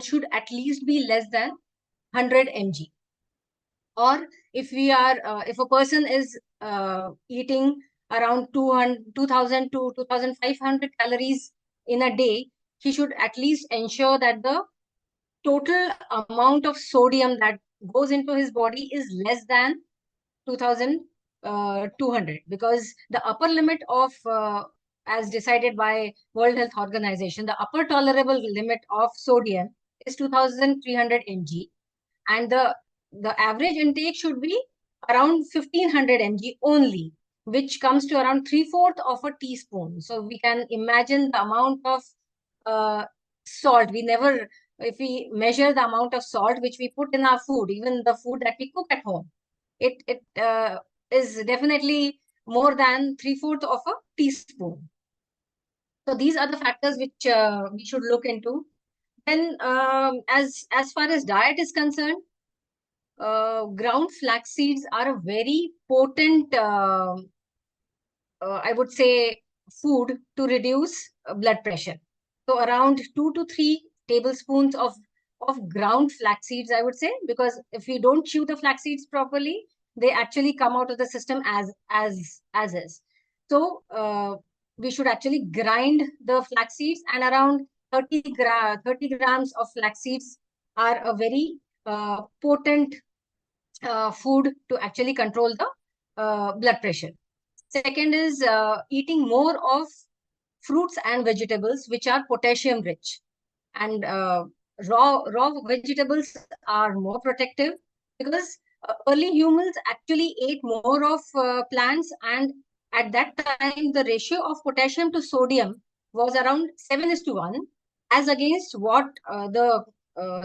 food should at least be less than 100 mg. Or if a person is eating around 2000 to 2500 calories in a day, he should at least ensure that the total amount of sodium that goes into his body is less than 2200, because the upper limit of as decided by World Health Organization, the upper tolerable limit of sodium is 2300 mg, and the average intake should be around 1500 mg only, which comes to around 3/4 of a teaspoon. So we can imagine the amount of salt. If we measure the amount of salt which we put in our food, even the food that we cook at home, it is definitely more than 3/4 of a teaspoon. So these are the factors which we should look into. Then, as far as diet is concerned, ground flax seeds are a very potent, I would say, food to reduce blood pressure. So around 2 to 3 tablespoons of ground flax seeds, I would say, because if we don't chew the flax seeds properly, they actually come out of the system as is. So we should actually grind the flax seeds, and around 30 grams of flax seeds are a very potent food to actually control the blood pressure. Second is eating more of fruits and vegetables which are potassium rich, and raw vegetables are more protective, because early humans actually ate more of plants, and at that time the ratio of potassium to sodium was around 7:1, as against what the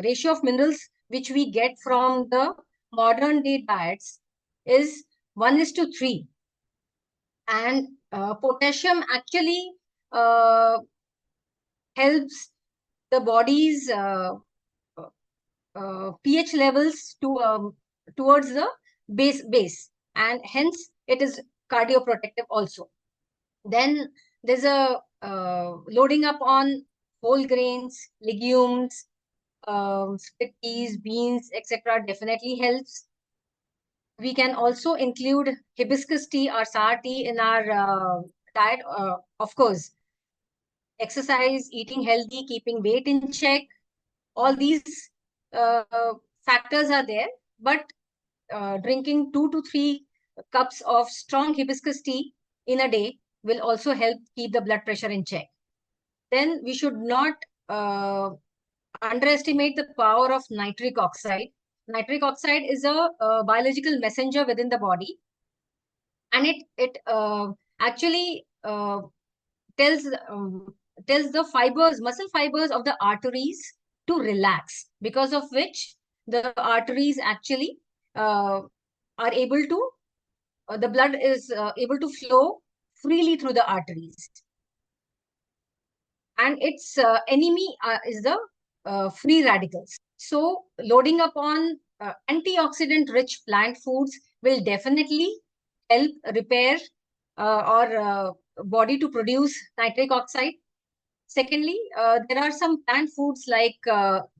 ratio of minerals which we get from the modern day diets is 1:3. And potassium actually uh, helps the body's pH levels towards the base, and hence it is cardioprotective also. Then there's a loading up on whole grains, legumes, split peas, beans, etc. definitely helps. We can also include hibiscus tea or sour tea in our diet. Of course, exercise, eating healthy, keeping weight in check, all these uh, factors are there. But drinking 2 to 3 cups of strong hibiscus tea in a day will also help keep the blood pressure in check. Then we should not underestimate the power of nitric oxide. Nitric oxide is a biological messenger within the body, and it actually tells tells the muscle fibers of the arteries to relax, because of which the arteries actually are able to the blood is able to flow freely through the arteries, and its enemy is the free radicals. So loading upon antioxidant rich plant foods will definitely help repair or body to produce nitric oxide. Secondly, there are some plant foods like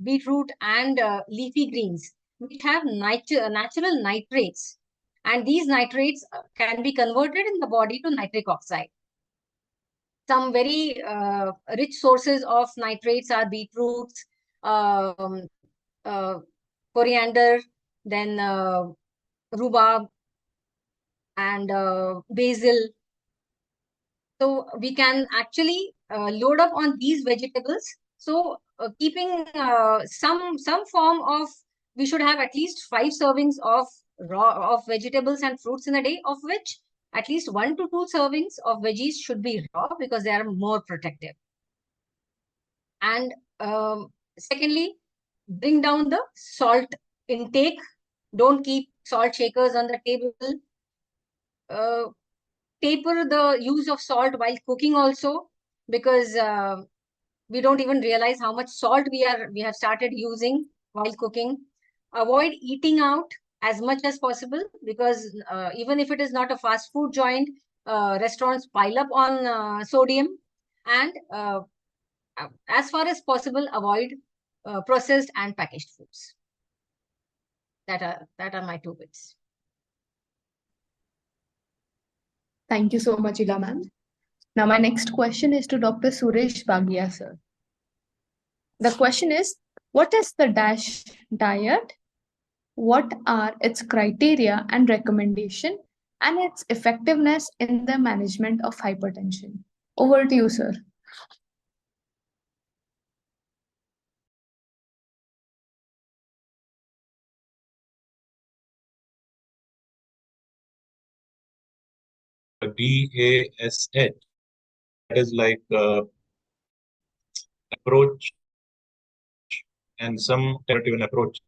beetroot and leafy greens which have natural nitrates, and these nitrates can be converted in the body to nitric oxide. Some very rich sources of nitrates are beetroots, um, uh, coriander, then rhubarb, and basil. So we can actually load up on these vegetables. So keeping some form of, we should have at least 5 servings of vegetables and fruits in a day, of which at least 1 to 2 servings of veggies should be raw, because they are more protective. And secondly, bring down the salt intake. Don't keep salt shakers on the table. Taper the use of salt while cooking also, because we don't even realize how much salt we have started using while cooking. Avoid eating out as much as possible, because even if it is not a fast food joint, restaurants pile up on sodium. And as far as possible, avoid processed and packaged foods. That are my 2 bits. Thank you so much, Ila ma'am. Now, my next question is to Dr. Suresh Bagia, sir. The question is, what is the DASH diet? What are its criteria and recommendation and its effectiveness in the management of hypertension? Over to you, sir. DASH, that is like approach and some alternative approach.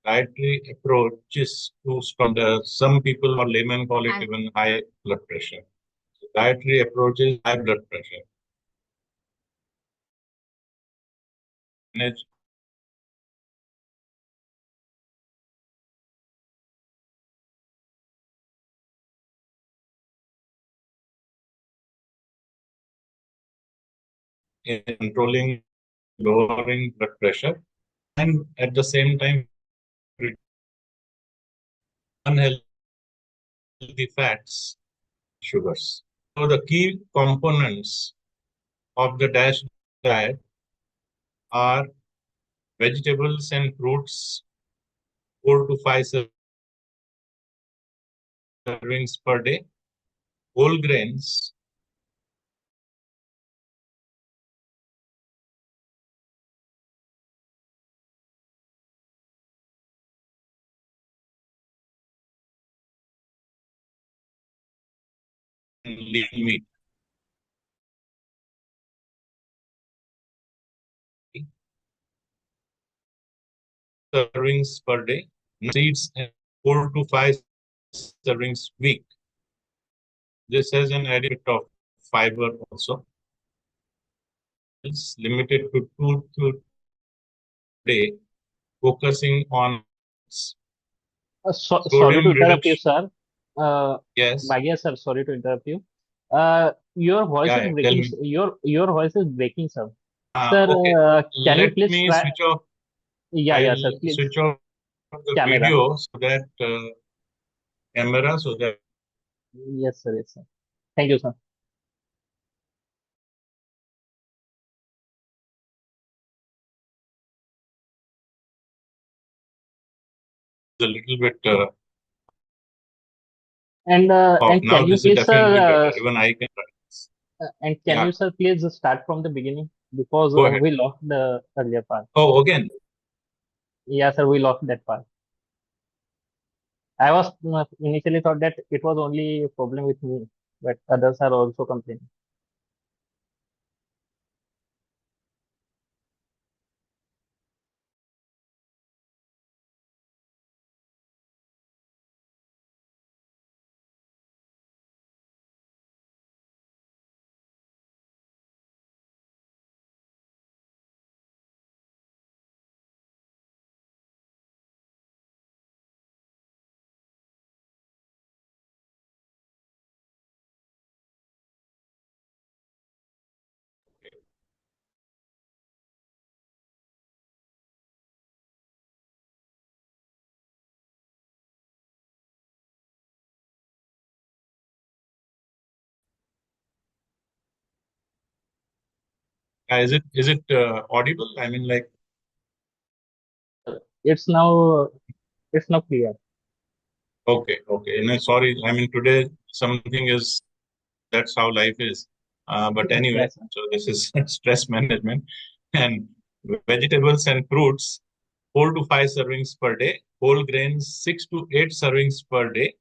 Dietary approaches to some people or laymen call it even high blood pressure. So dietary approaches high blood pressure. Manage in controlling, lowering blood pressure, and at the same time unhealthy fats, sugars. So the key components of the DASH diet are vegetables and fruits, 4 to 5 servings per day, whole grains, and lean meat. Servings per day, seeds and 4 to 5 servings week. This has an added of fiber also. It's limited to 2 day, focusing on sorry to interrupt you, sir. Yes. Bhagia, sir, sorry to interrupt you. Your voice is breaking. Your voice is breaking, sir. Sir, okay. Can you Let please me try? switch off. Yeah, sir. Please switch off the camera. video so that camera so that. Yes, sir. Yes, sir. Thank you, sir. A little bit. And now can you this please, is definitely sir? better. Even I can. And can you, sir, please start from the beginning because Go ahead. we lost the earlier part. Oh, again. Yeah, sir. We lost that part. I was initially thought that it was only a problem with me, but others are also complaining. Is it audible? I mean, like. It's now clear. Okay. No, sorry. I mean, today something is. That's how life is. But anyway, Yes, so this is stress management, and vegetables and fruits, 4 to 5 servings per day. Whole grains, 6 to 8 servings per day.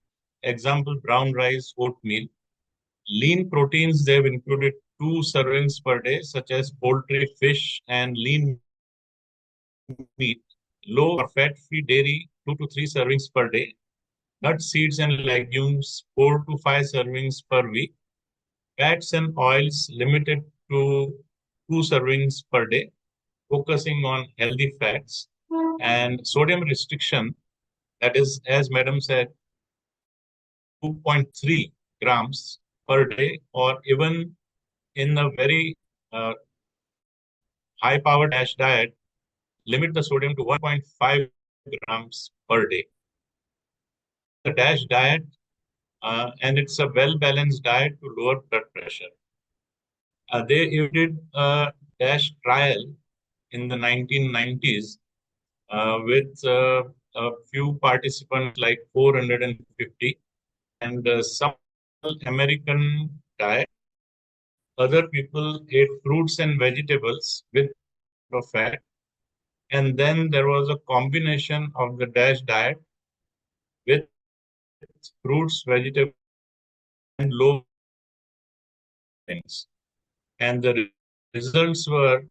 Example: brown rice, oatmeal. Lean proteins, they've included 2 servings per day, such as poultry, fish, and lean meat. Low or fat-free dairy, 2 to 3 servings per day. Nuts, seeds, and legumes, 4 to 5 servings per week. Fats and oils limited to 2 servings per day, focusing on healthy fats. And sodium restriction, that is, as Madam said, 2.3 grams per day, or even in a very high powered DASH diet limit the sodium to 1.5 grams per day. The DASH diet, and it's a well balanced diet to lower blood pressure. They did a DASH trial in the 1990s with a few participants, like 450, and some American diet. Other people ate fruits and vegetables with fat, and then there was a combination of the DASH diet with fruits, vegetables, and low things. And the results were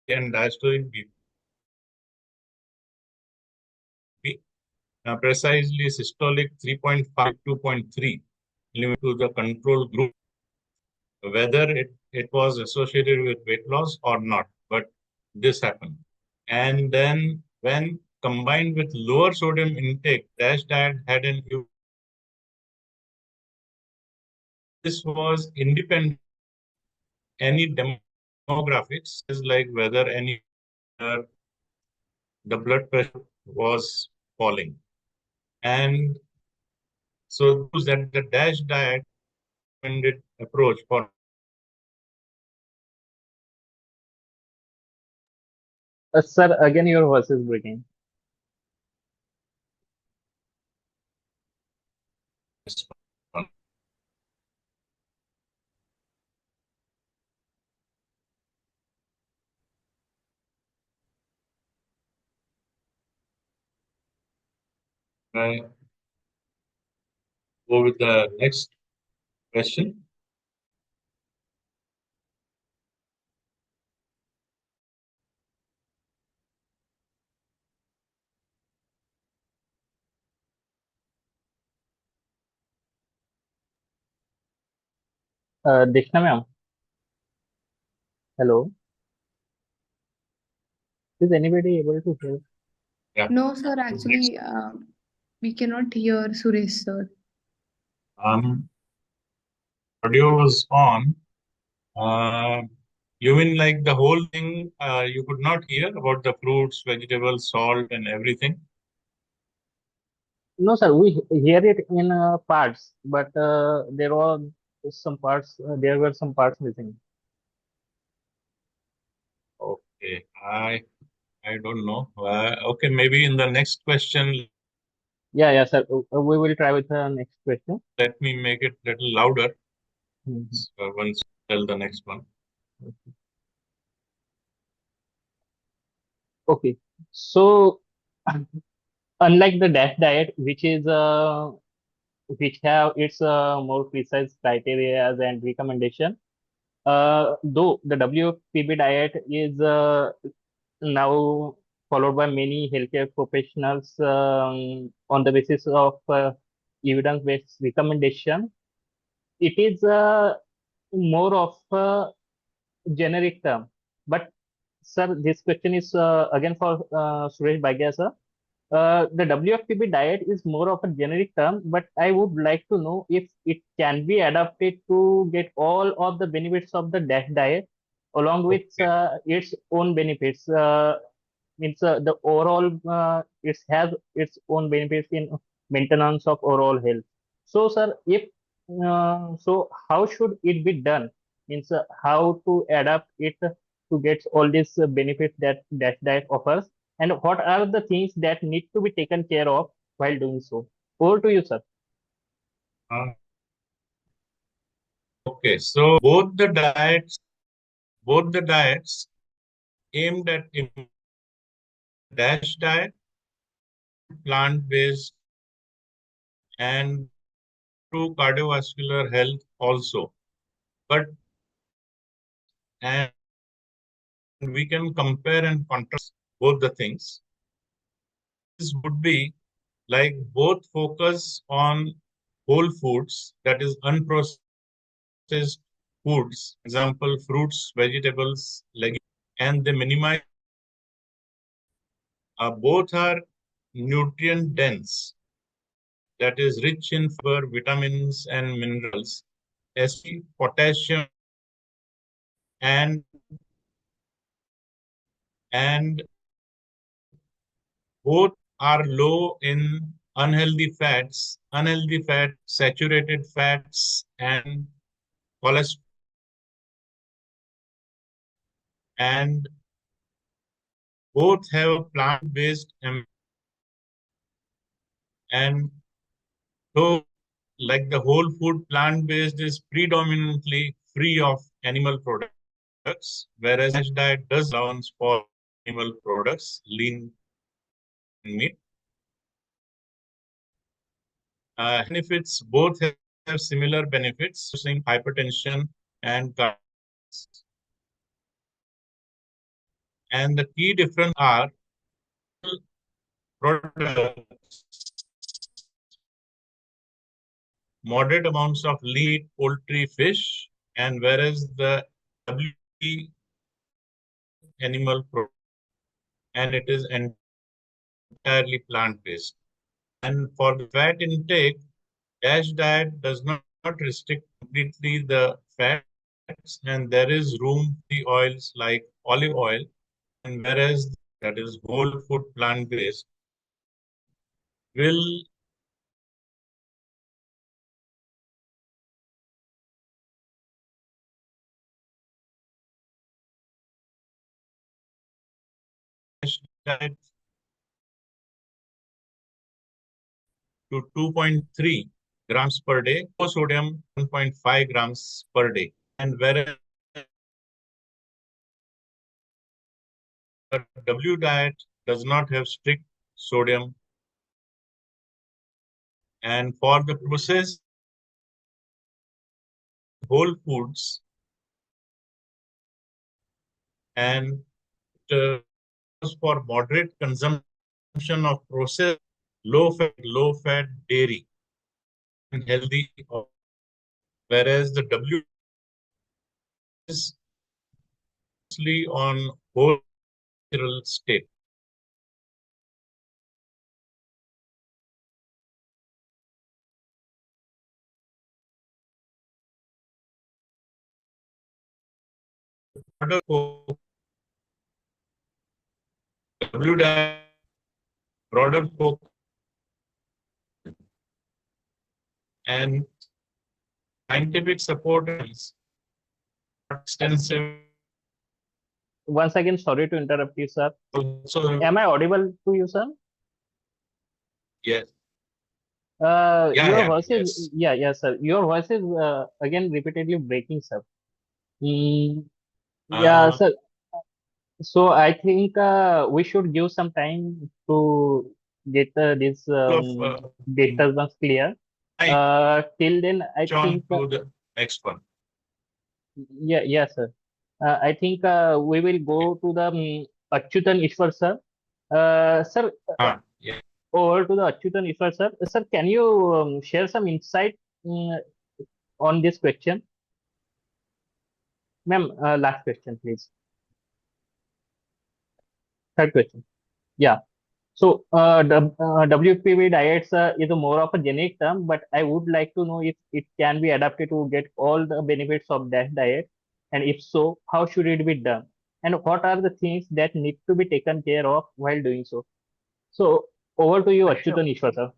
and diastolic BP, precisely systolic 3.5, 2.3 millimeter to the control group, whether it was associated with weight loss or not, but this happened. And then when combined with lower sodium intake, DASH diet had an this was independent any demographics, is like whether any the blood pressure was falling. And so that the DASH diet recommended approach for Sir, again your voice is breaking. this one. I go with the next question. Dikshna ma'am, hello. Is anybody able to hear? Yeah. No, sir, actually, we cannot hear Suresh, sir. Audio was on. You mean like the whole thing? You could not hear about the fruits, vegetables, salt, and everything. No, sir, we hear it in parts, but there were some parts. There were some parts missing. Okay, I don't know. Okay, maybe in the next question, Yeah, sir. We will try with the next question. let me make it a little louder. Mhm. Once you tell the next one. Okay, so unlike the DASH diet, which have its more precise criteria and recommendation, though the WPB diet is now followed by many healthcare professionals on the basis of evidence-based recommendation, it is more of a generic term. But sir, this question is again for Suresh Bhagia, sir. The WFPB diet is more of a generic term, but I would like to know if it can be adapted to get all of the benefits of the DASH diet along with Okay. its own benefits. Means the overall it has its own benefits in maintenance of overall health. So, sir, if so, how should it be done? Means how to adapt it to get all these benefits that DASH diet offers, and what are the things that need to be taken care of while doing so? Over to you, sir. Uh, okay, so both the diets aimed at DASH diet, plant-based, and to cardiovascular health also. But and we can compare and contrast both the things. This would be like both focus on whole foods, that is unprocessed foods, example fruits, vegetables, legumes, and they minimize. Both are nutrient dense, that is rich in fiber, vitamins, and minerals, potassium, and and both are low in unhealthy fat, saturated fats, and cholesterol, and both have plant-based and so like the whole food plant-based is predominantly free of animal products, whereas NASH diet does allowance for animal products, lean meat. Benefits both have similar benefits, reducing hypertension and and the key difference are products, moderate amounts of lean, poultry, fish, and whereas the WP animal product and it is entirely plant-based. And for the fat intake, DASH diet does not restrict completely the fats, and there is room for the oils like olive oil, and whereas that is whole food plant-based will diet to 2.3 grams per day, low sodium 1.5 grams per day, and whereas the W diet does not have strict sodium, and for the processed whole foods and for moderate consumption of processed low fat dairy and healthy, whereas the W is mostly on whole natural state. Broader W diet, broader focus and scientific support is extensive. Once again, sorry to interrupt you, sir. Also, Am I audible to you, sir? yes. Your Yeah, voice is, yes. yeah, sir. Your voice is again repeatedly breaking, sir. Yeah, Uh, sir. So I think we should give some time to get this of disturbance clear. I Till then, I on think, to the next one. yeah, sir. I think we will go to the Achyutan Ishwar, sir. Sir, Yeah. over to the Achyutan Ishwar, sir. Sir, can you share some insight mm, on this question? Ma'am, last question, please. Third question. Yeah. So, WPV diets is a more of a generic term, but I would like to know if it can be adapted to get all the benefits of that diet, and if so, how should it be done, and what are the things that need to be taken care of while doing so? So, over to you, Sure. Achyutan Ishwar, sir.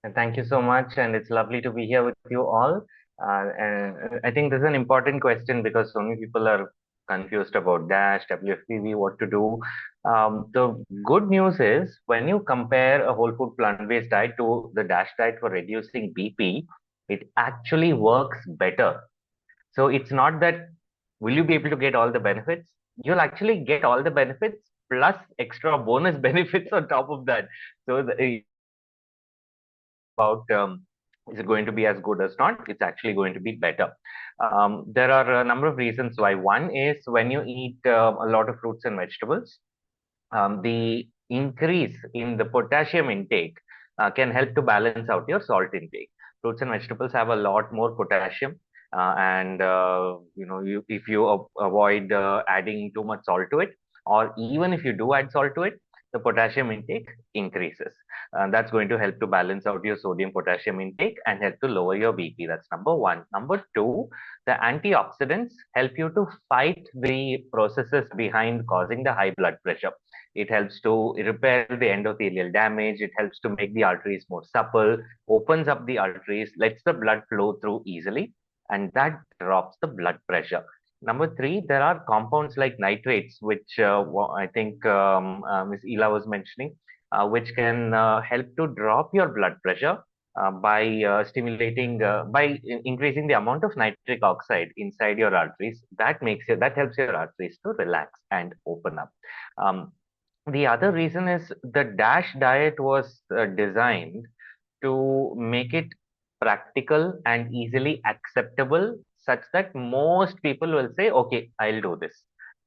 And thank you so much. And it's lovely to be here with you all. And I think this is an important question because so many people are confused about DASH, WFPV, what to do. The good news is when you compare a whole food plant-based diet to the DASH diet for reducing BP, it actually works better. So it's not that will you be able to get all the benefits? You'll actually get all the benefits plus extra bonus benefits on top of that. So about is it going to be as good as not? It's actually going to be better. There are a number of reasons why. One is when you eat a lot of fruits and vegetables, the increase in the potassium intake can help to balance out your salt intake. Fruits and vegetables have a lot more potassium, and if you avoid adding too much salt to it, or even if you do add salt to it, the potassium intake increases. That's going to help to balance out your sodium potassium intake and help to lower your BP. That's number one. Number two, the antioxidants help you to fight the processes behind causing the high blood pressure. It helps to repair the endothelial damage. It helps to make the arteries more supple, opens up the arteries, lets the blood flow through easily, and that drops the blood pressure. Number three, there are compounds like nitrates, which I think Ms. Ela was mentioning, which can help to drop your blood pressure by increasing the amount of nitric oxide inside your arteries. That helps your arteries to relax and open up. The other reason is the DASH diet was designed to make it practical and easily acceptable such that most people will say, okay, I'll do this.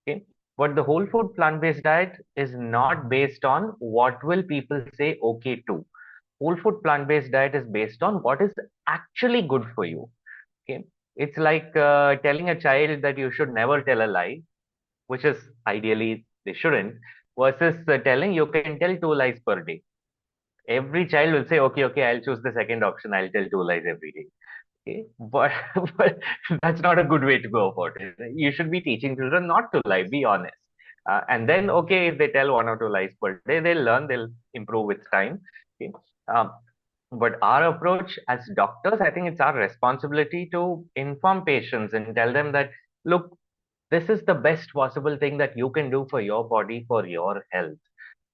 Okay. But the whole food plant-based diet is not based on what will people say okay to. Whole food plant-based diet is based on what is actually good for you. Okay. It's like telling a child that you should never tell a lie, which is ideally they shouldn't, versus telling you can tell 2 lies per day. Every child will say, okay, I'll choose the second option. I'll tell 2 lies every day. Okay, but that's not a good way to go about it. You should be teaching children not to lie. Be honest, and then okay, if they tell 1 or 2 lies per day, they'll learn. They'll improve with time. Okay. Um, but our approach as doctors, I think it's our responsibility to inform patients and tell them that, look, this is the best possible thing that you can do for your body, for your health.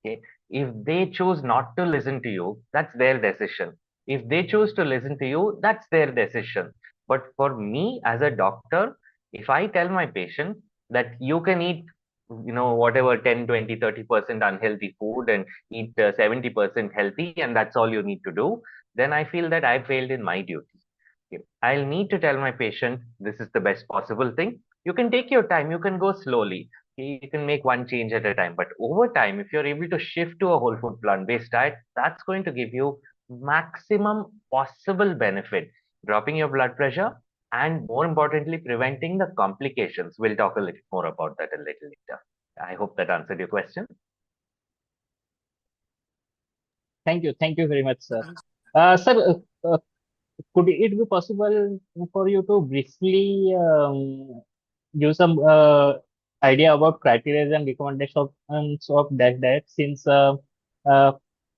Okay. If they choose not to listen to you, that's their decision. If they choose to listen to you, that's their decision. But for me as a doctor, if I tell my patient that you can eat, whatever 10, 20, 30% unhealthy food and eat 70% healthy, and that's all you need to do, then I feel that I failed in my duty. Okay. I'll need to tell my patient this is the best possible thing. You can take your time, you can go slowly. You can make one change at a time. But over time, if you're able to shift to a whole food plant-based diet, that's going to give you maximum possible benefit, dropping your blood pressure, and more importantly, preventing the complications. We'll talk a little more about that a little later. I hope that answered your question. Thank you very much, sir. Sir, could it be possible for you to briefly give some idea about criteria and recommendations of that diet, since uh,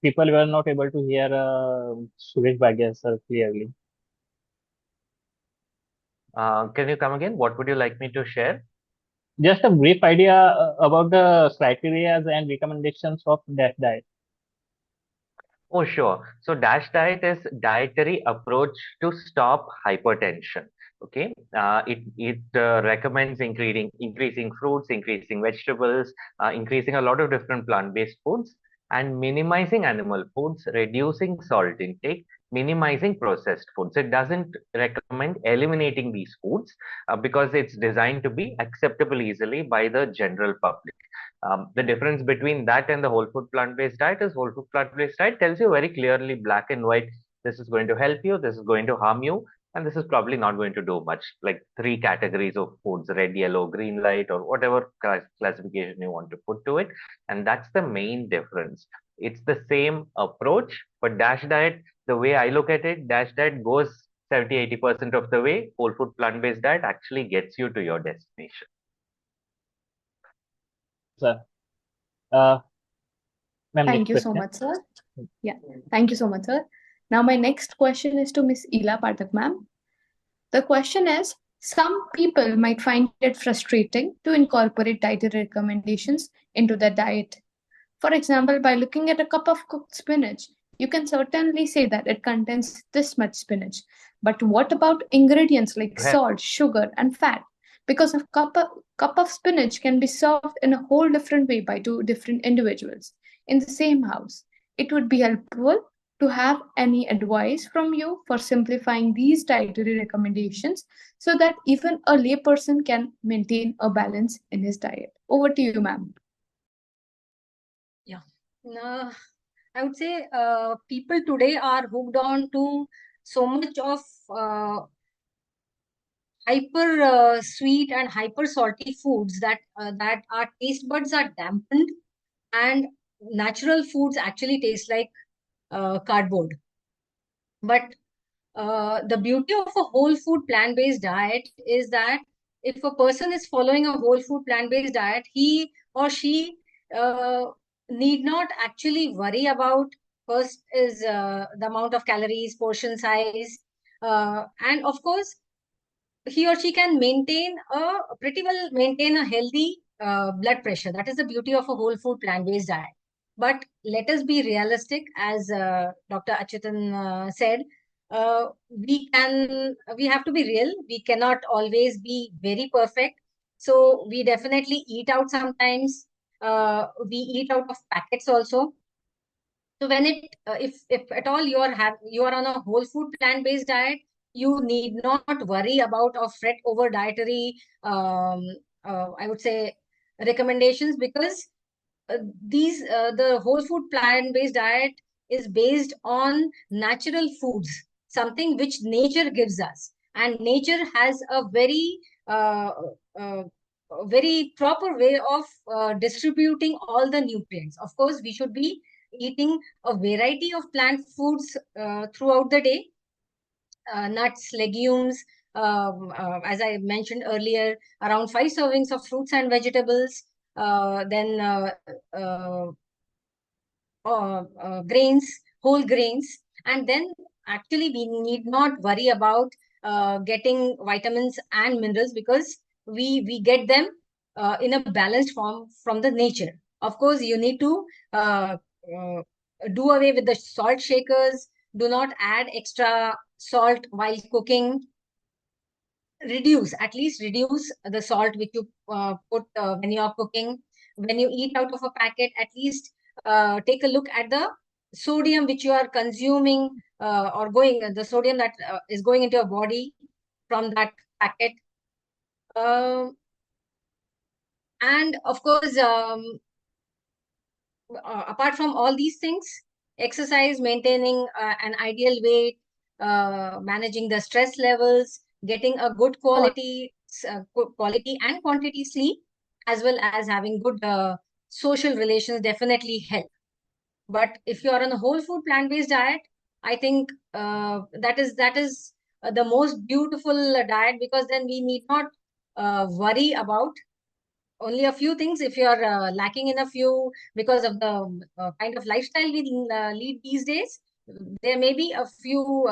people were not able to hear Suresh Bhagia sir clearly? Can you come again? What would you like me to share? Just a brief idea about the criteria and recommendations of that diet. Oh, sure. So DASH diet is dietary approach to stop hypertension. Okay. It recommends increasing fruits, increasing vegetables, increasing a lot of different plant-based foods, and minimizing animal foods, reducing salt intake, minimizing processed foods. It doesn't recommend eliminating these foods because it's designed to be acceptable easily by the general public. The difference between that and the whole food plant-based diet is whole food plant-based diet tells you very clearly, black and white, this is going to help you, this is going to harm you, and this is probably not going to do much. Like 3 categories of foods, red, yellow, green light, or whatever classification you want to put to it. And that's the main difference. It's the same approach, but DASH diet, the way I look at it, DASH diet goes 70-80% of the way. Whole food plant-based diet actually gets you to your destination. Sir, ma'am, Thank you so question. much, sir. Yeah, thank you so much, sir. Now, my next question is to Miss Ela Pathak, ma'am. The question is, some people might find it frustrating to incorporate dietary recommendations into their diet. For example, by looking at a cup of cooked spinach, you can certainly say that it contains this much spinach. But what about ingredients like salt, sugar, and fat? Because a cup of spinach can be served in a whole different way by 2 different individuals in the same house. It would be helpful to have any advice from you for simplifying these dietary recommendations so that even a layperson can maintain a balance in his diet. Over to you, ma'am. Yeah. I would say people today are hooked on to so much of hyper sweet and hyper salty foods that our taste buds are dampened, and natural foods actually taste like cardboard. But the beauty of a whole food plant-based diet is that if a person is following a whole food plant-based diet, he or she uh, need not actually worry about, first is the amount of calories, portion size, and of course he or she can maintain a pretty well maintain a healthy blood pressure. That is the beauty of a whole food plant-based diet. But let us be realistic, as Dr. Achutan said. We have to be real. We cannot always be very perfect. So we definitely eat out sometimes. We eat out of packets also. So when if at all you are on a whole food plant-based diet, you need not worry about or fret over dietary I would say recommendations, because the whole food plant-based diet is based on natural foods, something which nature gives us, and nature has a uh, uh, very proper way of distributing all the nutrients. Of course, we should be eating a variety of plant foods throughout the day, nuts, legumes, as I mentioned earlier, around 5 servings of fruits and vegetables, then grains, whole grains, and then actually we need not worry about getting vitamins and minerals, because we get them in a balanced form from the nature. Of course, you need to uh, do away with the salt shakers. Do not add extra salt while cooking. At least reduce the salt which you put when you are cooking. When you eat out of a packet, at least take a look at the sodium which you are consuming, or the sodium that is going into your body from that packet. And of course, apart from all these things, exercise, maintaining an ideal weight, managing the stress levels, getting a good quality and quantity sleep, as well as having good social relations definitely help. But if you are on a whole food plant-based diet, I think that is the most beautiful diet, because then we need not worry about only a few things. If you're lacking in a few because of the kind of lifestyle we lead these days, there may be a few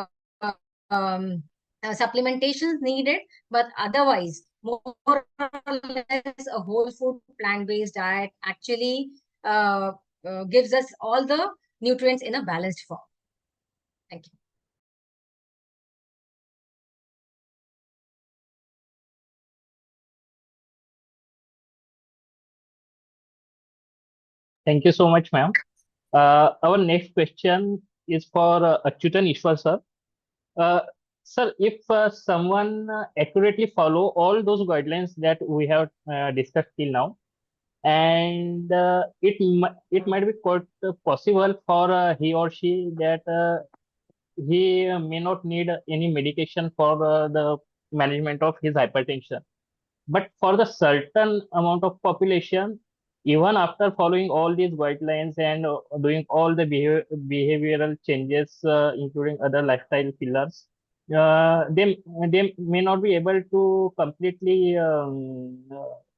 um, supplementations needed, but otherwise, more or less, a whole food plant-based diet actually gives us all the nutrients in a balanced form. Thank you. Thank you so much, ma'am. Our next question is for Achyutan Ishwar sir. Uh, Sir, if someone accurately follow all those guidelines that we have discussed till now, and it might be quite possible for he or she that he may not need any medication for the management of his hypertension. But for the certain amount of population, even after following all these guidelines and doing all the behavioral changes, including other lifestyle pillars, they may not be able to completely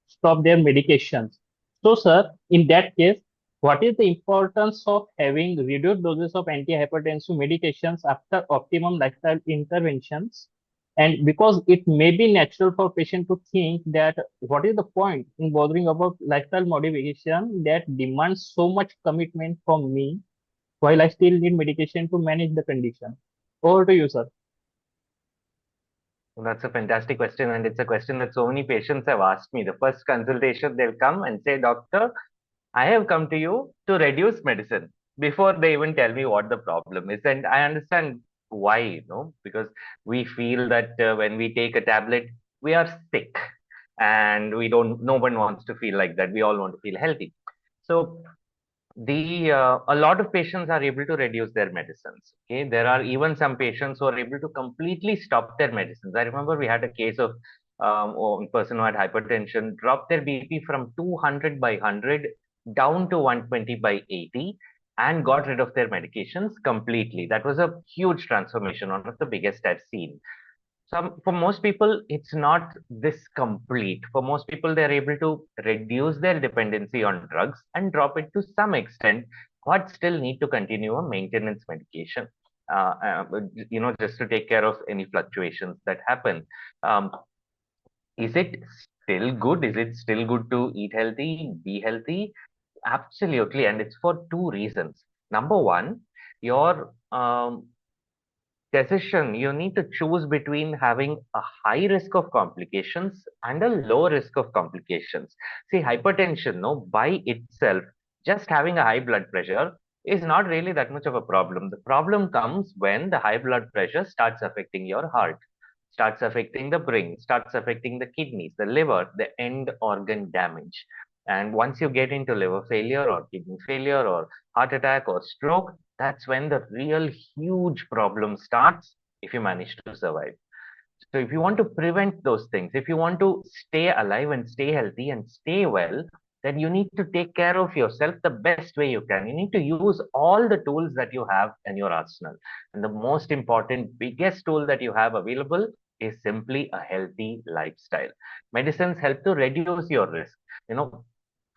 stop their medications. So, sir, in that case, what is the importance of having reduced doses of antihypertensive medications after optimum lifestyle interventions? And because it may be natural for patient to think that what is the point in bothering about lifestyle modification that demands so much commitment from me while I still need medication to manage the condition? Over to you, sir. Well, that's a fantastic question, and it's a question that so many patients have asked me. The first consultation, they'll come and say, Doctor, I have come to you to reduce medicine before they even tell me what the problem is. And I understand why, because we feel that when we take a tablet, we are sick, and no one wants to feel like that. We all want to feel healthy. So the a lot of patients are able to reduce their medicines. Okay, there are even some patients who are able to completely stop their medicines. I remember we had a case of a person who had hypertension, dropped their BP from 200 by 100 down to 120 by 80 and got rid of their medications completely. That was a huge transformation, one of the biggest I've seen. For most people, it's not this complete. For most people, they're able to reduce their dependency on drugs and drop it to some extent, but still need to continue a maintenance medication. Just to take care of any fluctuations that happen. Um, is it still good? Is it still good to eat healthy, be healthy? Absolutely, and it's for two reasons. Number one, your decision, you need to choose between having a high risk of complications and a low risk of complications. See, hypertension, no, by itself, just having a high blood pressure is not really that much of a problem. The problem comes when the high blood pressure starts affecting your heart, starts affecting the brain, starts affecting the kidneys, the liver, the end organ damage. And once you get into liver failure or kidney failure or heart attack or stroke, that's when the real huge problem starts if you manage to survive. So if you want to prevent those things, if you want to stay alive and stay healthy and stay well, then you need to take care of yourself the best way you can. You need to use all the tools that you have in your arsenal. And the most important, biggest tool that you have available is simply a healthy lifestyle. Medicines help to reduce your risk. You know,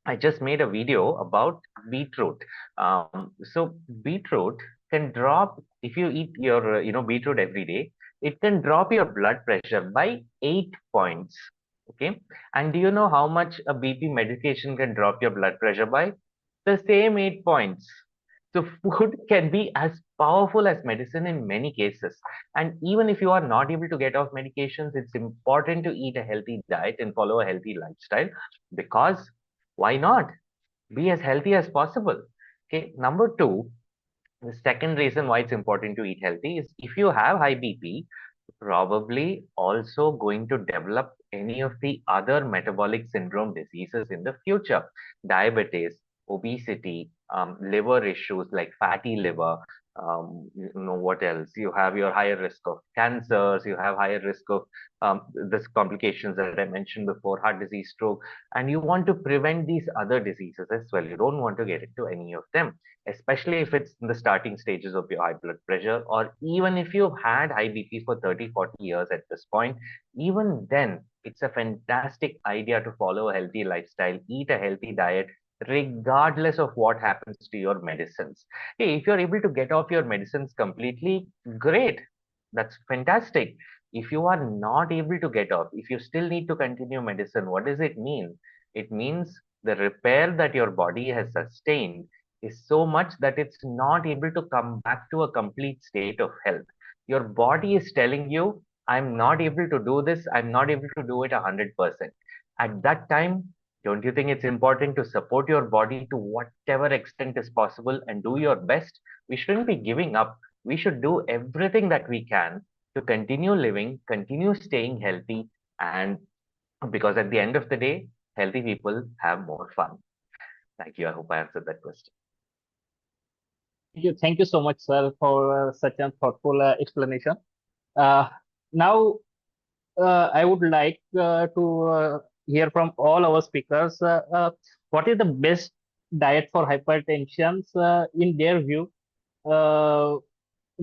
I just made a video about beetroot. So beetroot can drop if you eat your beetroot every day. It can drop your blood pressure by 8 points. Okay, and do you know how much a BP medication can drop your blood pressure by? The same 8 points. So food can be as powerful as medicine in many cases. And even if you are not able to get off medications, it's important to eat a healthy diet and follow a healthy lifestyle because why not? Be as healthy as possible. Okay. Number two, the second reason why it's important to eat healthy is if you have high BP, probably also going to develop any of the other metabolic syndrome diseases in the future. Diabetes, obesity, liver issues like fatty liver, what else? You have your higher risk of cancers, you have higher risk of this complications that I mentioned before, heart disease, stroke, and you want to prevent these other diseases as well. You don't want to get into any of them, especially if it's in the starting stages of your high blood pressure, or even if you've had high BP for 30, 40 years at this point, even then, it's a fantastic idea to follow a healthy lifestyle, eat a healthy diet, regardless of what happens to your medicines. Hey, if you're able to get off your medicines completely, great. That's fantastic. If you are not able to get off, if you still need to continue medicine, what does it mean? It means the repair that your body has sustained is so much that it's not able to come back to a complete state of health. Your body is telling you, I'm not able to do this, I'm not able to do it 100%. At that time, don't you think it's important to support your body to whatever extent is possible and do your best? We shouldn't be giving up. We should do everything that we can to continue living, continue staying healthy, and because at the end of the day, healthy people have more fun. Thank you. I hope I answered that question. Thank you so much, sir, for such a thoughtful explanation. Now, I would like to hear from all our speakers what is the best diet for hypertension in their view.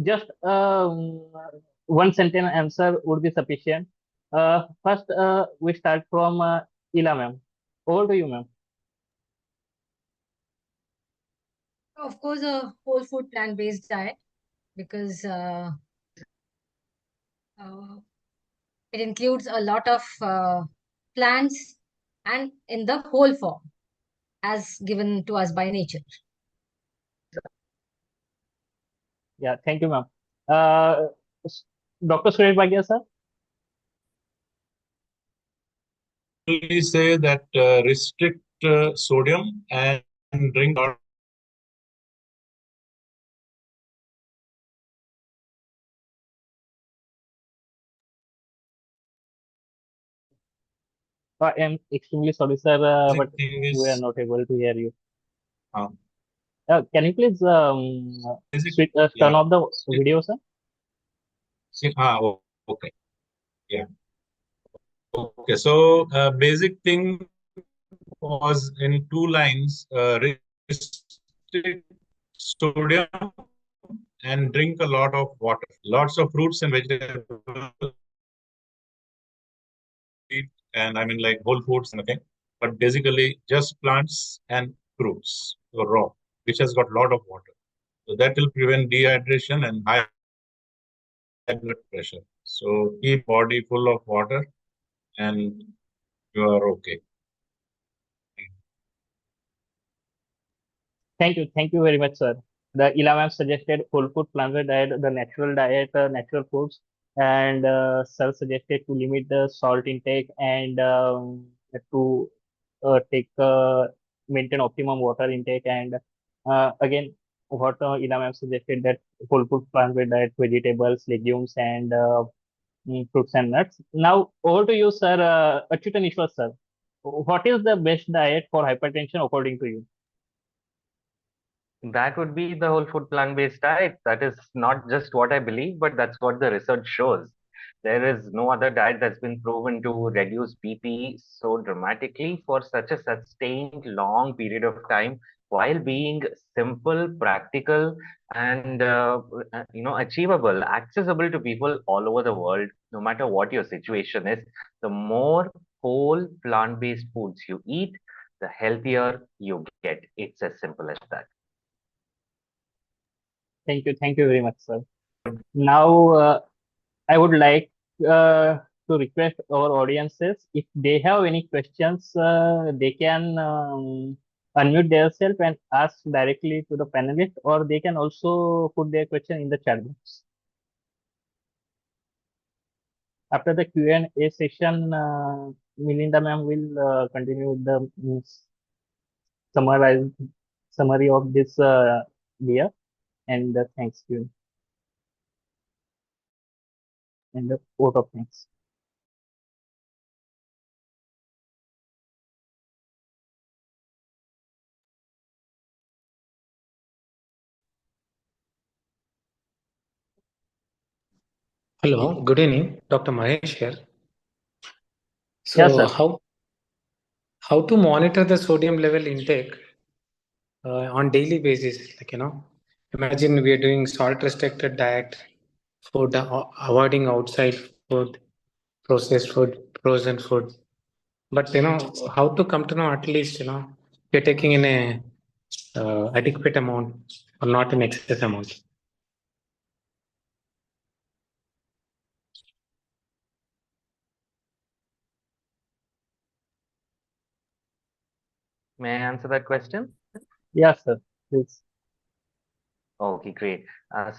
Just one sentence answer would be sufficient. First, we start from Ila ma'am. Over to you, ma'am. Of course, a whole food plant-based diet because it includes a lot of plants and in the whole form as given to us by nature. Yeah, thank you, ma'am. Dr. Suresh Bhagia, sir. Please say that restrict sodium and drink a lot. I am extremely sorry, sir, but Thing we are is, not able to hear you. uh, Can you please basic, turn yeah. off the video, sir? Okay. Yeah. Okay. So basic thing was in two lines, restrict sodium and drink a lot of water. Lots of fruits and vegetables, and I mean like whole foods and thing, but basically just plants and fruits, so raw, which has got a lot of water. So that will prevent dehydration and high blood pressure. So keep body full of water and you are okay. Thank you very much, sir. The Ilham suggested whole food plant-based diet, the natural diet, natural foods, and sir suggested to limit the salt intake and to take maintain optimum water intake. And again, what Ilham suggested that whole food plant-based diet, vegetables, legumes, and fruits and nuts. Now over to you, sir. Achyutanishwar, sir. What is the best diet for hypertension according to you? That would be the whole food plant-based diet. That is not just what I believe, but that's what the research shows. There is no other diet that's been proven to reduce BP so dramatically for such a sustained long period of time while being simple, practical, and achievable, accessible to people all over the world, no matter what your situation is. The more whole plant-based foods you eat, the healthier you get. It's as simple as that. Thank you very much, sir. Now, I would like to request our audiences if they have any questions, they can unmute themselves and ask directly to the panelist, or they can also put their question in the chat box. After the Q&A session, Melinda ma'am will continue with the summarize summary of this year and the thanks you and the vote of thanks. Hello, good evening. Dr. Mahesh here. Yes, So, sir. how to monitor the sodium level intake on daily basis? Imagine we are doing salt restricted diet, food, avoiding outside food, processed food, frozen food. But how to come to know at least you're taking in a adequate amount or not in excess amount. May I answer that question? Yes, sir. Please. Okay, great.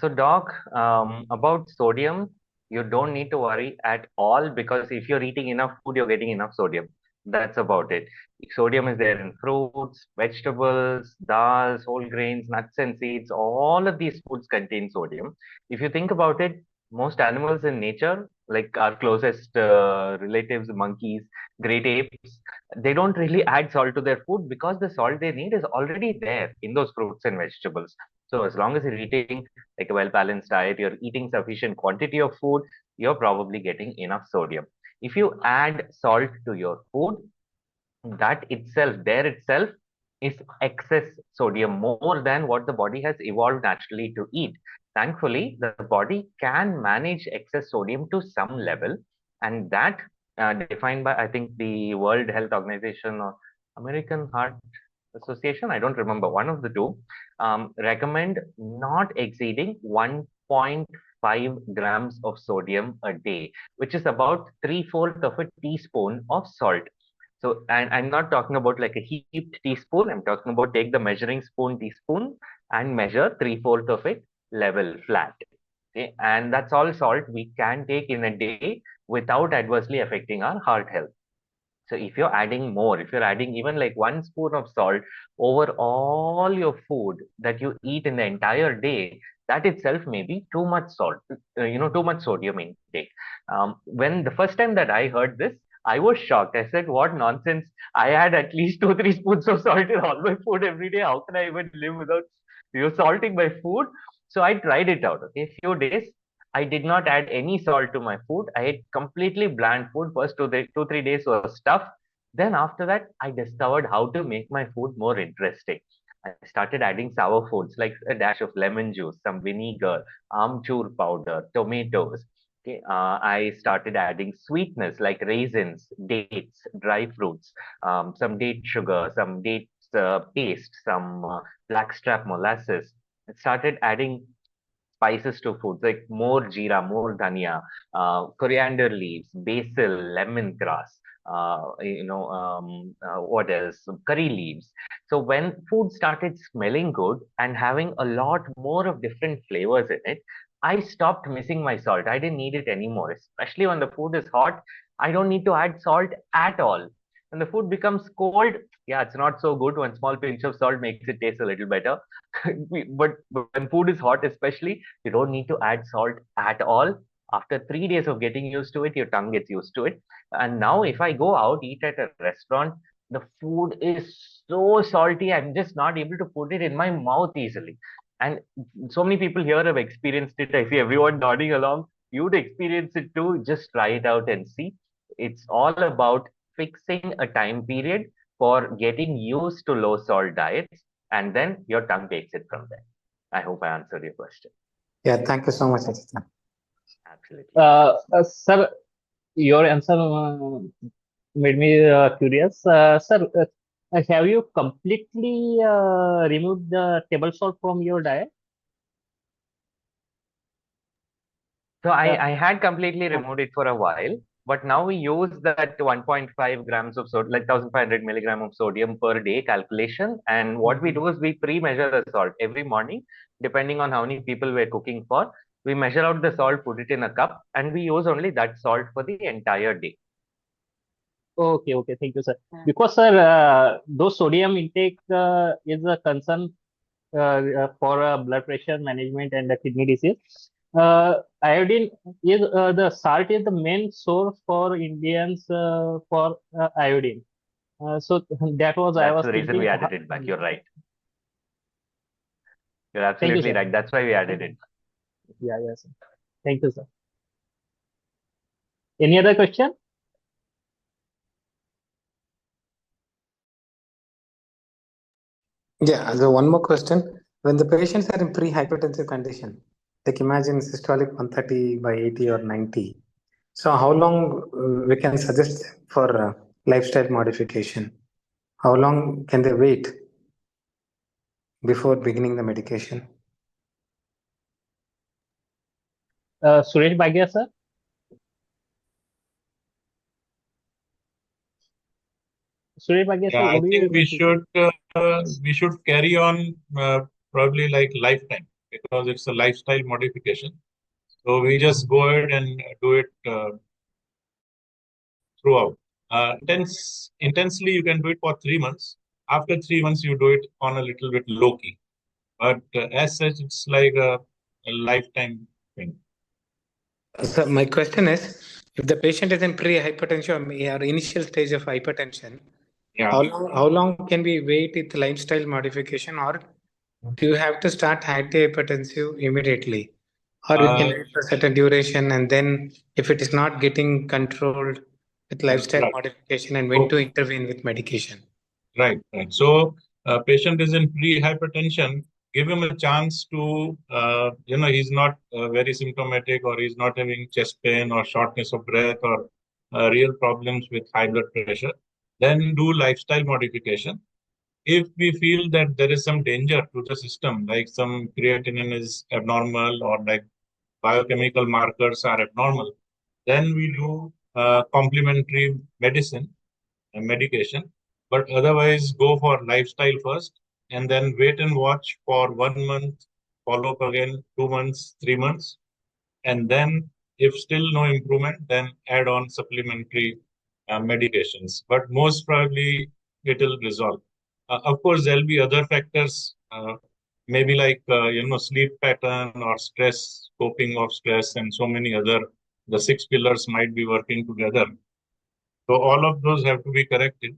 So, Doc, about sodium, you don't need to worry at all because if you're eating enough food, you're getting enough sodium. That's about it. Sodium is there in fruits, vegetables, dals, whole grains, nuts and seeds. All of these foods contain sodium. If you think about it, most animals in nature, like our closest relatives, monkeys, great apes, they don't really add salt to their food because the salt they need is already there in those fruits and vegetables. So as long as you're eating like a well-balanced diet, you're eating sufficient quantity of food, you're probably getting enough sodium. If you add salt to your food, that itself, there itself, is excess sodium, more than what the body has evolved naturally to eat. Thankfully, the body can manage excess sodium to some level, and that defined by, I think, the World Health Organization or American Heart Association, I don't remember, one of the two, recommend not exceeding 1.5 grams of sodium a day, which is about 3/4 of a teaspoon of salt. So, and I'm not talking about like a heaped teaspoon. I'm talking about take the measuring spoon, teaspoon, and measure 3/4 of it level flat. Okay, and that's all salt we can take in a day without adversely affecting our heart health. So if you're adding more, if you're adding even like 1 spoon of salt over all your food that you eat in the entire day, that itself may be too much salt, too much sodium intake. When the first time that I heard this, I was shocked. I said, what nonsense. I had at least 2, 3 spoons of salt in all my food every day. How can I even live without salting my food? So I tried it out. Okay, a few days. I did not add any salt to my food. I ate completely bland food. First 2, 3 days was tough. Then after that, I discovered how to make my food more interesting. I started adding sour foods like a dash of lemon juice, some vinegar, amchur powder, tomatoes. Okay, I started adding sweetness like raisins, dates, dry fruits, some date sugar, some dates paste, some blackstrap molasses. I started adding spices to foods like more jeera, more dhania, coriander leaves, basil, lemongrass. What else? Curry leaves. So when food started smelling good and having a lot more of different flavors in it, I stopped missing my salt. I didn't need it anymore. Especially when the food is hot, I don't need to add salt at all. When the food becomes cold, yeah, it's not so good. One small pinch of salt makes it taste a little better. but when food is hot, especially, you don't need to add salt at all. After 3 days of getting used to it, your tongue gets used to it. And now, if I go out, eat at a restaurant, the food is so salty, I'm just not able to put it in my mouth easily. And so many people here have experienced it. I see everyone nodding along. You'd experience it too. Just try it out and see. It's all about fixing a time period for getting used to low salt diets, and then your tongue takes it from there. I hope I answered your question. Yeah, thank you so much, Ajit. Absolutely. Sir, your answer made me curious. Sir, have you completely removed the table salt from your diet? So Uh, I had completely removed it for a while, but now we use that 1.5 grams of sodium, like 1500 milligram of sodium per day calculation. And what we do is we pre-measure the salt every morning, depending on how many people we're cooking for. We measure out the salt, put it in a cup, and we use only that salt for the entire day. okay, okay, thank you, sir. Because, sir, those sodium intake is a concern for blood pressure management and the kidney disease. Iodine is the salt is the main source for Indians for iodine. So that was I That's was the reason thinking. we added it back. You're right. You're Thank you, absolutely sir. right. That's why we added it. Yeah, yes. Sir. Thank you, sir. Any other question? Yeah, so one more question. When the patients are in pre-hypertensive condition, like imagine systolic 130 by 80 or 90. So how long we can suggest for lifestyle modification? How long can they wait before beginning the medication? Suresh Bhagia, sir. Suresh Bhagia, sir, Yeah, I would you think able to? we should carry on probably like lifetime because it's a lifestyle modification. So we just go ahead and do it throughout. Intensely, you can do it for 3 months. After 3 months, you do it on a little bit low key. But as such, it's like a lifetime thing. So my question is, if the patient is in pre-hypertension or initial stage of hypertension, Yeah. how long can we wait with lifestyle modification, or do you have to start antihypertensive immediately? Or we can Uh, wait for a certain duration and then if it is not getting controlled with lifestyle right. modification and when to intervene with medication. Right, right. So, patient is in pre-hypertension. Give him a chance to, he's not very symptomatic or he's not having chest pain or shortness of breath or real problems with high blood pressure. Then do lifestyle modification. If we feel that there is some danger to the system, like some creatinine is abnormal or like biochemical markers are abnormal, then we do complementary medicine and medication. But otherwise, go for lifestyle first and then wait and watch for 1 month, follow up again 2 months, 3 months. And then, if still no improvement, then add on supplementary medications. But most probably, it will resolve. Of course, there'll be other factors, maybe like sleep pattern or stress, coping of stress, and so many other. The six pillars might be working together. So all of those have to be corrected.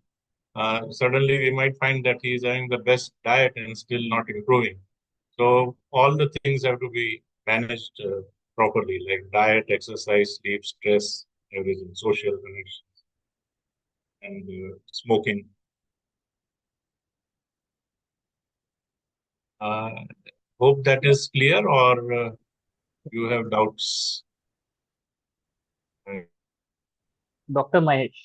Suddenly we might find that he is having the best diet and still not improving. So all the things have to be managed properly, like diet, exercise, sleep, stress, everything, social connections. and smoking. Hope that is clear, or you have doubts? Dr. Mahesh,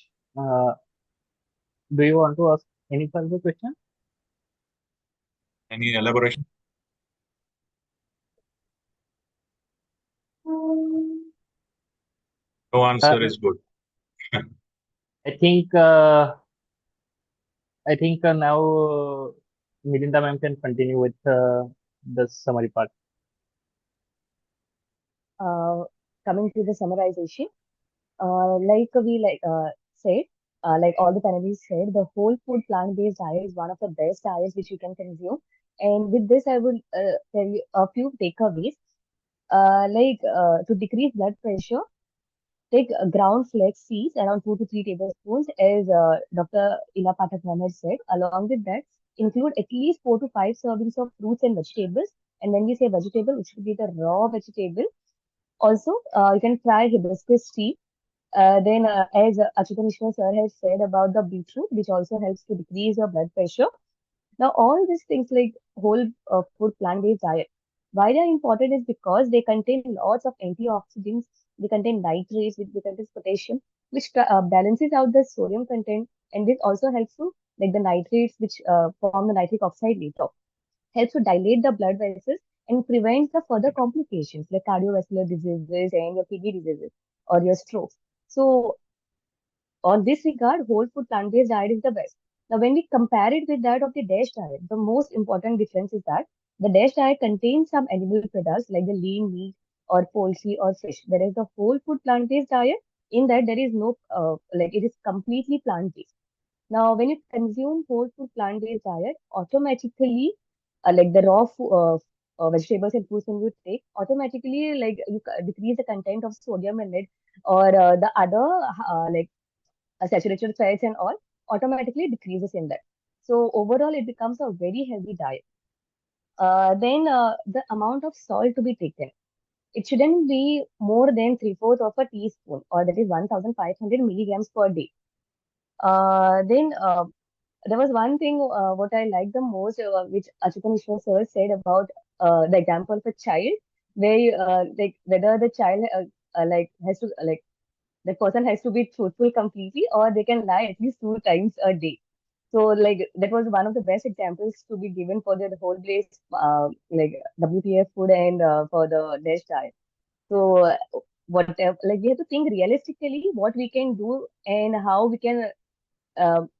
do you want to ask any further question? Any elaboration? No answer is good. I think now Milinda ma'am can continue with the summary part. Coming to the summarization, said, like all the panelists said, the whole food plant-based diet is one of the best diets which you can consume. And with this, I would tell you a few takeaways. To decrease blood pressure, take ground flax seeds around 2 to 3 tablespoons, as Dr. Ila Pathak ma'am has said. Along with that, include at least 4 to 5 servings of fruits and vegetables. And when we say vegetable, it should be the raw vegetable. Also, you can try hibiscus tea. As Achutan Ishwar sir has said about the beetroot, which also helps to decrease your blood pressure. Now, all these things like whole food plant-based diet, why they are important is because they contain lots of antioxidants, they contain nitrates, which they contain potassium, which balances out the sodium content, and this also helps to like the nitrates, which form the nitric oxide later, helps to dilate the blood vessels and prevents the further complications like cardiovascular diseases and your kidney diseases or your strokes. So on this regard, whole food plant-based diet is the best. Now, when we compare it with that of the DASH diet, the most important difference is that the DASH diet contains some animal products like the lean meat or poultry or fish. Whereas the whole food plant-based diet, in that there is no, it is completely plant-based. Now, when you consume whole food plant-based diet, automatically, like the vegetables and fruits when you take, automatically like you decrease the content of sodium in it or the other saturated fats and all automatically decreases in that. So overall, it becomes a very healthy diet. The amount of salt to be taken, it shouldn't be more than 3/4 of a teaspoon, or that is 1,500 milligrams per day. There was one thing what I liked the most, which Achutan Ishwar sir said about the example of a child, where like whether the child like has to like the person has to be truthful completely, or they can lie at least 2 times a day. So like that was one of the best examples to be given for the whole place like WPF food and for the DASH diet. So whatever, like we have to think realistically what we can do and how we can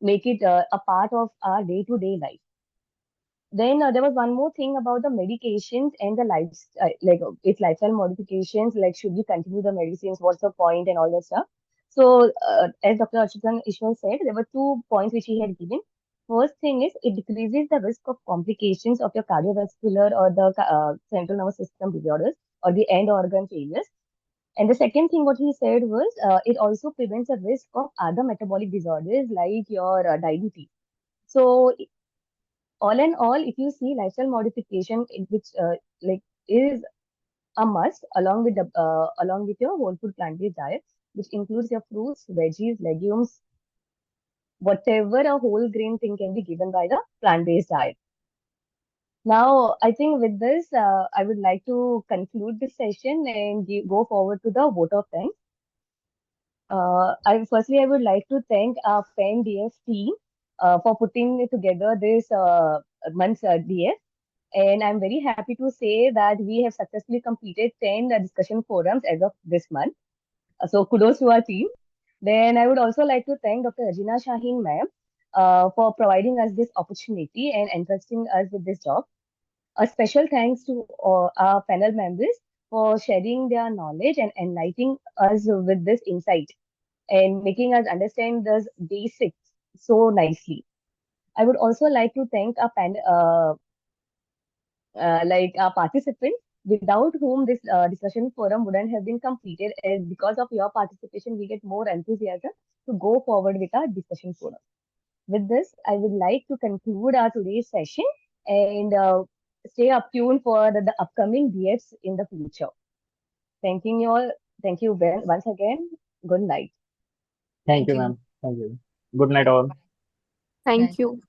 make it a part of our day-to-day life. Then there was one more thing about the medications and the its lifestyle modifications. Like, should we continue the medicines? What's the point and all that stuff? So, as Dr. Achutan Ishwar said, there were 2 points which he had given. First thing is it decreases the risk of complications of your cardiovascular or the central nervous system disorders or the end organ failures. And the second thing what he said was it also prevents the risk of other metabolic disorders like your diabetes. So all in all, if you see lifestyle modification, which is a must along with your whole food plant-based diet, which includes your fruits, veggies, legumes, whatever a whole grain thing can be given by the plant-based diet. Now, I think with this, I would like to conclude this session and go forward to the vote of thanks. I would like to thank our FEN DF team for putting together this month's DF. And I'm very happy to say that we have successfully completed 10 discussion forums as of this month. So kudos to our team. Then I would also like to thank Dr. Rajina Shaheen ma'am for providing us this opportunity and entrusting us with this job. A special thanks to our panel members for sharing their knowledge and enlightening us with this insight and making us understand the basics so nicely. I would also like to thank our our participants, without whom this discussion forum wouldn't have been completed. As because of your participation, we get more enthusiasm to go forward with our discussion forum. With this, I would like to conclude our today's session and stay up tuned for the upcoming DFs in the future. Thanking you all. Thank you once again. Good night. Thank you, ma'am. Thank you. Good night, all. Thank Bye. you.